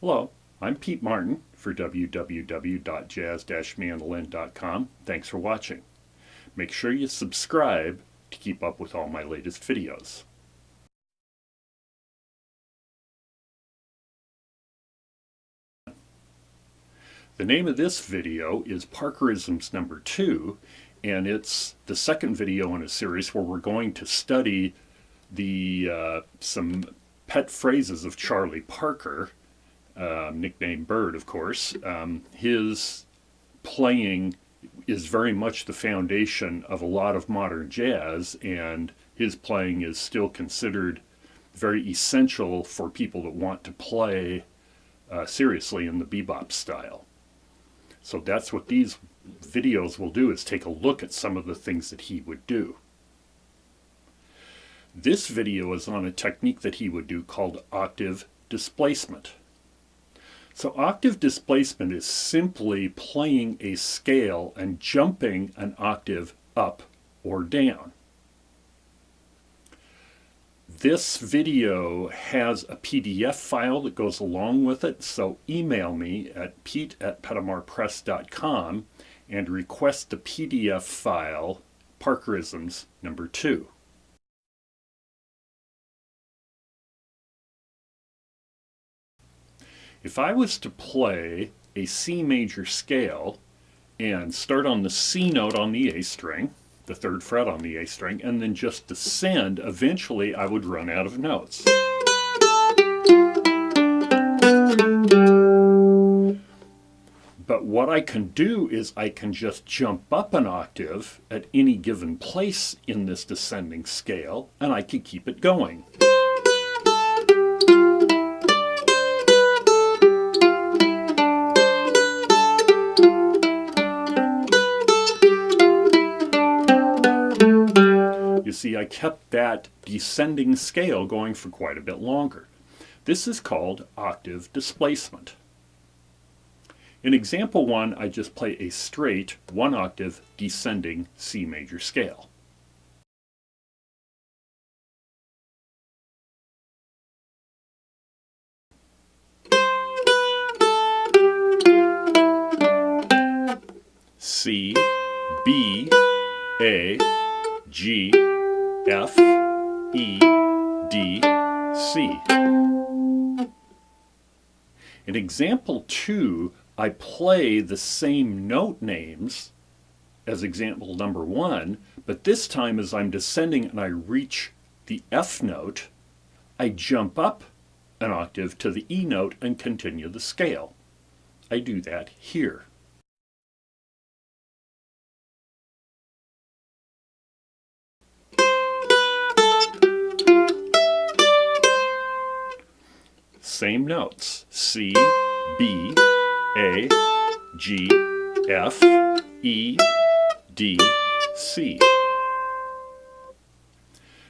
Hello, I'm Pete Martin for www.jazz-mandolin.com. Thanks for watching. Make sure you subscribe to keep up with all my latest videos. The name of this video is Parkerisms number 2, and it's the second video in a series where we're going to study some pet phrases of Charlie Parker, nicknamed Bird, of course. His playing is very much the foundation of a lot of modern jazz, and his playing is still considered very essential for people that want to play seriously in the bebop style. So that's what these videos will do, is take a look at some of the things that he would do. This video is on a technique that he would do called octave displacement. So octave displacement is simply playing a scale and jumping an octave up or down. This video has a PDF file that goes along with it, so email me at pete@petamarpress.com and request the PDF file, Parkerisms number 2. If I was to play a C major scale and start on the C note on the A string, the 3rd fret on the A string, and then just descend, eventually I would run out of notes. But what I can do is I can just jump up an octave at any given place in this descending scale, and I can keep it going. See, I kept that descending scale going for quite a bit longer. This is called octave displacement. In example 1, I just play a straight 1 octave descending C major scale. C, B, A, G, F, E, D, C. In example 2, I play the same note names as example number 1, but this time as I'm descending and I reach the F note, I jump up an octave to the E note and continue the scale. I do that here. Same notes, C, B, A, G, F, E, D, C.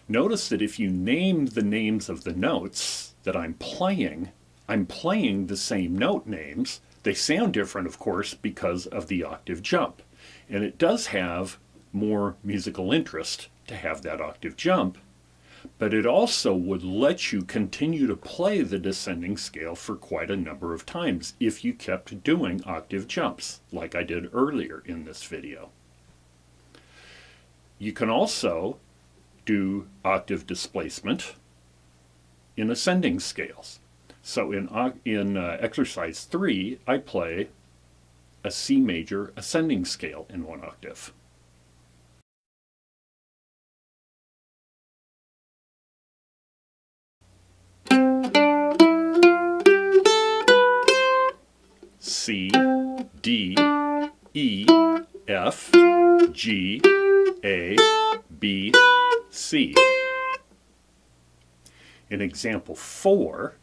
Notice that if you name the names of the notes that I'm playing the same note names. They sound different, of course, because of the octave jump. And it does have more musical interest to have that octave jump, but it also would let you continue to play the descending scale for quite a number of times if you kept doing octave jumps, like I did earlier in this video. You can also do octave displacement in ascending scales. So in exercise 3, I play a C major ascending scale in 1 octave. C, D, E, F, G, A, B, C. In example 4,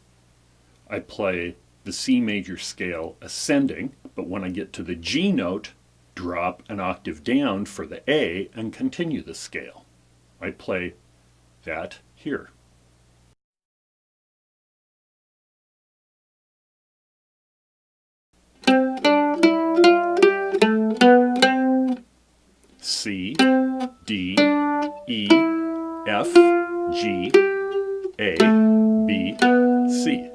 I play the C major scale ascending, but when I get to the G note, drop an octave down for the A and continue the scale. I play that here. C, D, E, F, G, A, B, C.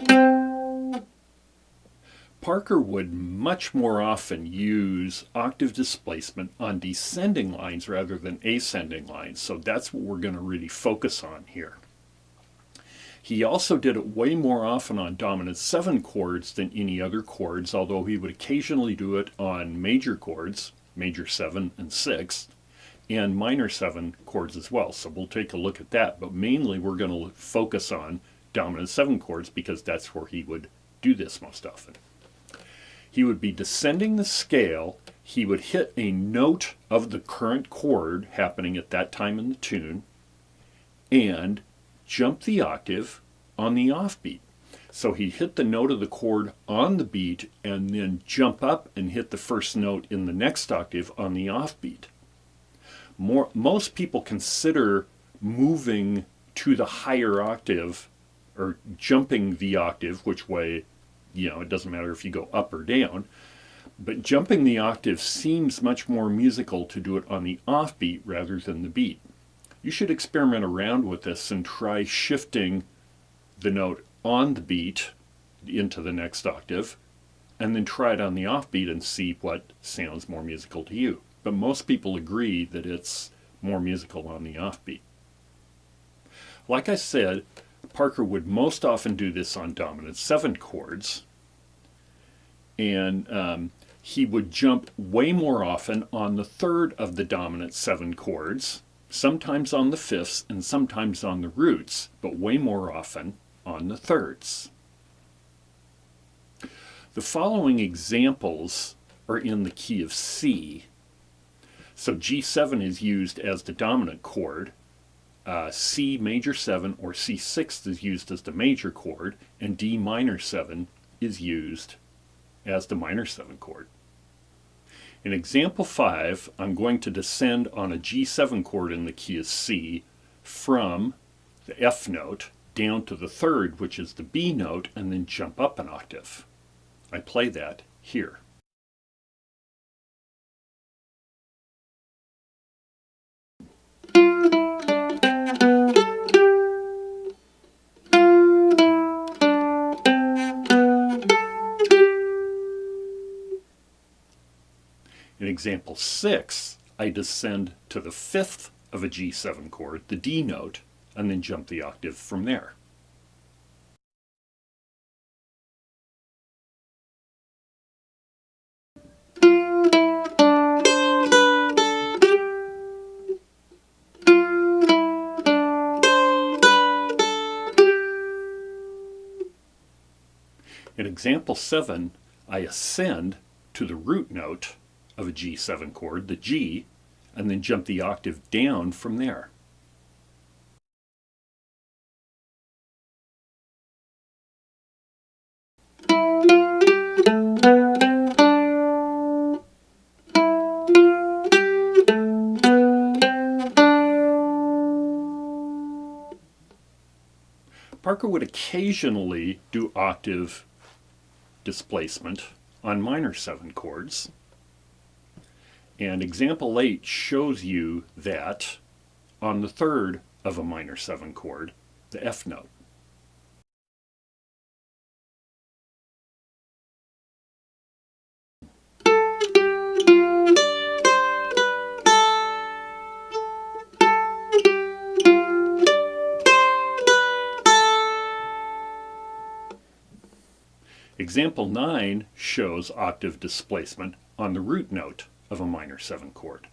Parker would much more often use octave displacement on descending lines rather than ascending lines, so that's what we're going to really focus on here. He also did it way more often on dominant 7 chords than any other chords, although he would occasionally do it on major chords, major 7 and 6, and minor 7 chords as well. So we'll take a look at that, but mainly we're going to focus on dominant 7 chords because that's where he would do this most often. He would be descending the scale, he would hit a note of the current chord happening at that time in the tune, and jump the octave on the offbeat. So he hit the note of the chord on the beat and then jump up and hit the first note in the next octave on the offbeat. Most people consider moving to the higher octave or jumping the octave, which way, it doesn't matter if you go up or down, but jumping the octave seems much more musical to do it on the offbeat rather than the beat. You should experiment around with this and try shifting the note on the beat into the next octave, and then try it on the offbeat and see what sounds more musical to you. But most people agree that it's more musical on the offbeat. Like I said, Parker would most often do this on dominant 7 chords, and he would jump way more often on the third of the dominant 7 chords, sometimes on the fifths and sometimes on the roots, but way more often on the thirds. The following examples are in the key of C. So G7 is used as the dominant chord, C major 7 or C6 is used as the major chord, and D minor 7 is used as the minor 7 chord. In example 5, I'm going to descend on a G7 chord in the key of C from the F note down to the third, which is the B note, and then jump up an octave. I play that here. In example 6, I descend to the fifth of a G7 chord, the D note, and then jump the octave from there. In example 7, I ascend to the root note of a G7 chord, the G, and then jump the octave down from there. Parker would occasionally do octave displacement on minor 7 chords. And example 8 shows you that on the third of a minor 7 chord, the F note. Example 9 shows octave displacement on the root note of a minor 7 chord.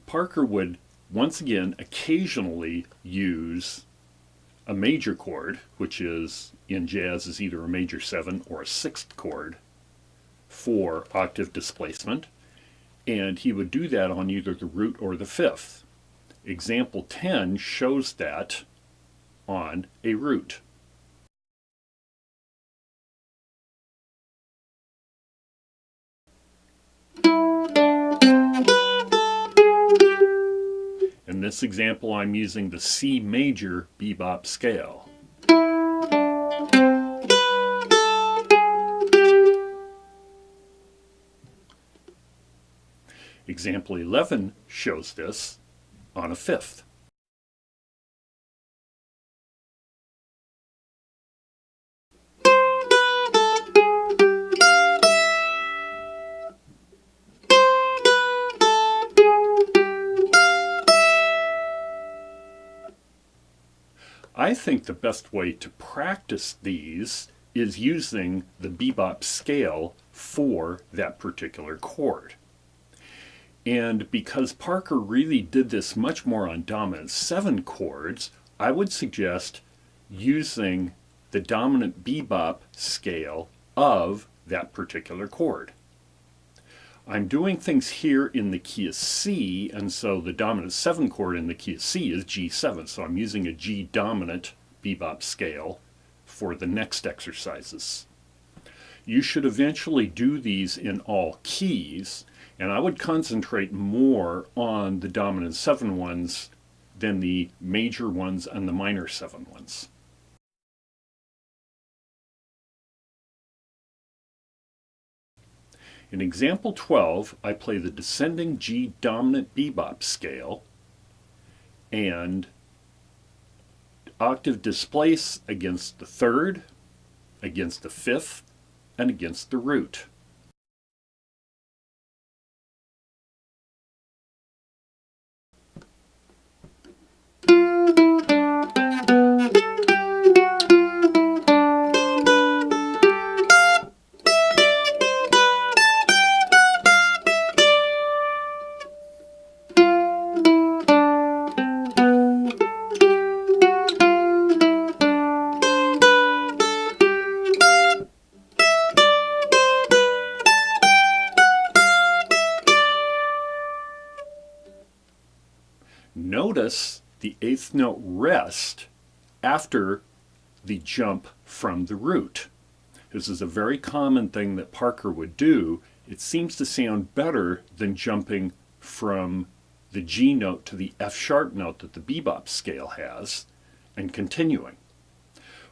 Parker would once again occasionally use a major chord, which is in jazz is either a major 7 or a 6th chord, for octave displacement, and he would do that on either the root or the 5th. Example 10 shows that on a root. In this example, I'm using the C major bebop scale. Example 11 shows this on a fifth. I think the best way to practice these is using the bebop scale for that particular chord. And because Parker really did this much more on dominant 7 chords, I would suggest using the dominant bebop scale of that particular chord. I'm doing things here in the key of C, and so the dominant 7 chord in the key of C is G7, so I'm using a G dominant bebop scale for the next exercises. You should eventually do these in all keys, and I would concentrate more on the dominant 7 ones than the major ones and the minor 7 ones. In example 12, I play the descending G dominant bebop scale and octave displace against the third, against the fifth, and against the root. Notice the eighth note rest after the jump from the root. This is a very common thing that Parker would do. It seems to sound better than jumping from the G note to the F sharp note that the bebop scale has and continuing.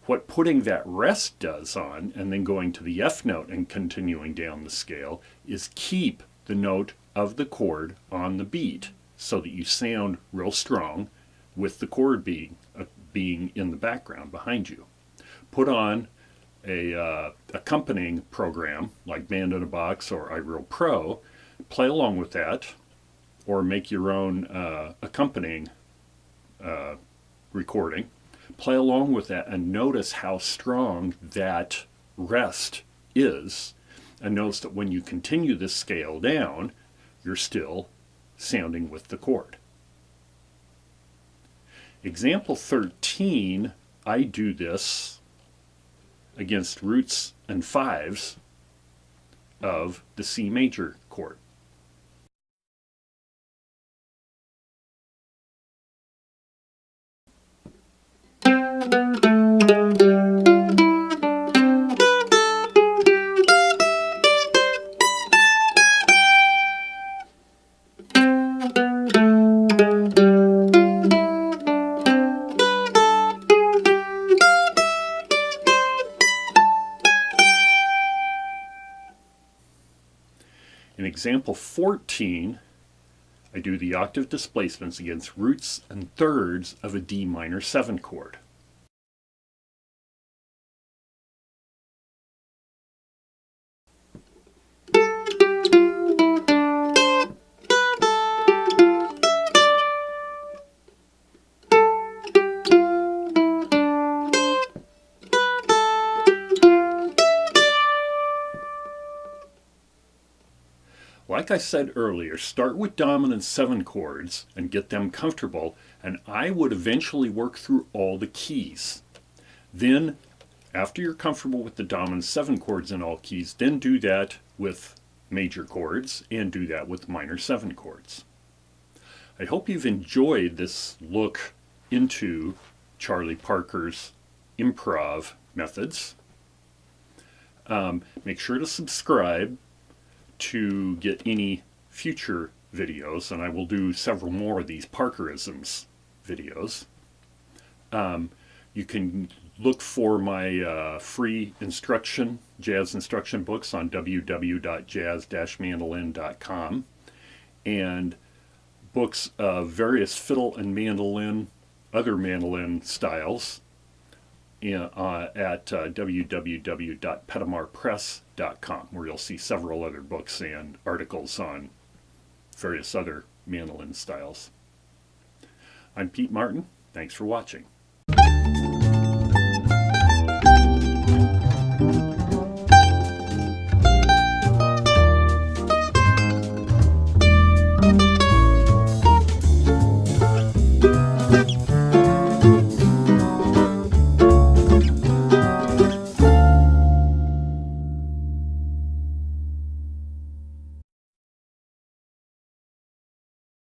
What putting that rest does on and then going to the F note and continuing down the scale is keep the note of the chord on the beat, so that you sound real strong with the chord being in the background behind you. Put on a accompanying program like Band in a Box or iReal Pro, play along with that, or make your own accompanying recording. Play along with that and notice how strong that rest is, and notice that when you continue this scale down, you're still sounding with the chord. Example 13, I do this against roots and fives of the C major chord. In example 14, I do the octave displacements against roots and thirds of a D minor 7 chord. Like I said earlier, start with dominant 7 chords and get them comfortable, and I would eventually work through all the keys. Then, after you're comfortable with the dominant 7 chords in all keys, then do that with major chords and do that with minor 7 chords. I hope you've enjoyed this look into Charlie Parker's improv methods. Make sure to subscribe to get any future videos, and I will do several more of these Parkerisms videos. You can look for my free jazz instruction books on www.jazz-mandolin.com, and books of various fiddle and mandolin, other mandolin styles at www.petamarpress.com, where you'll see several other books and articles on various other mandolin styles. I'm Pete Martin. Thanks for watching.